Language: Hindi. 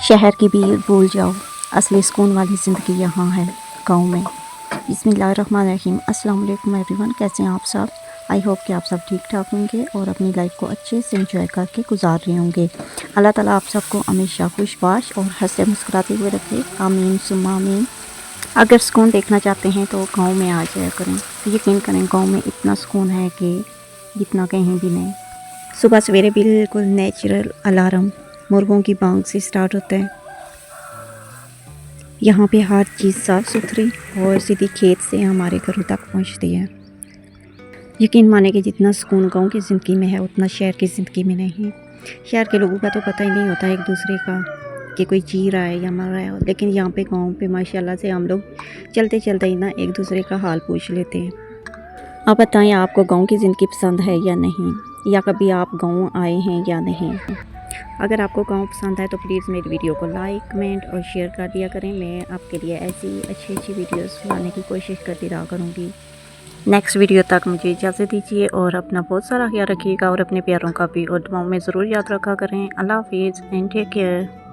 शहर की भीड़ भूल जाओ, असली सुकून वाली ज़िंदगी यहाँ है गाँव में। बिस्मिल्लाहिर्रहमानिर्रहीम। अस्सलाम वालेकुम एवरीवन, कैसे हैं आप सब। आई होप कि आप सब ठीक ठाक होंगे और अपनी लाइफ को अच्छे से एंजॉय करके गुजार रहे होंगे। अल्लाह ताला आप सबको हमेशा खुशबाश और हंसते मुस्कुराते हुए रखे, आमीन सुम्मा आमीन। अगर सुकून देखना चाहते हैं तो गाँव में आ जाया करें। यकीन करें, गाँव में इतना सुकून है कि जितना कहीं भी नहीं। सुबह सवेरे बिल्कुल नेचुरल अलार्म मुर्गों की बांग से स्टार्ट होता है। यहाँ पे हर चीज़ साफ़ सुथरी और सीधी खेत से हमारे घरों तक पहुँचती है। यकीन माने कि जितना सुकून गाँव की ज़िंदगी में है उतना शहर की ज़िंदगी में नहीं। शहर के लोगों का तो पता ही नहीं होता एक दूसरे का कि कोई जी रहा है या मर रहा है, लेकिन यहाँ पे गाँव पे माशाल्लाह से हम लोग चलते चलते ही ना एक दूसरे का हाल पूछ लेते हैं। आप बताएं, आपको गाँव की ज़िंदगी पसंद है या नहीं, या कभी आप गाँव आए हैं या नहीं। अगर आपको गाँव पसंद है तो प्लीज़ मेरी वीडियो को लाइक कमेंट और शेयर कर दिया करें। मैं आपके लिए ऐसी अच्छी वीडियोस लाने की कोशिश करती रहा करूँगी। नेक्स्ट वीडियो तक मुझे इजाज़त दीजिए और अपना बहुत सारा ख्याल रखिएगा और अपने प्यारों का भी और दुआओं में ज़रूर याद रखा करें। अल्लाह हाफिज़ एंड टेक केयर।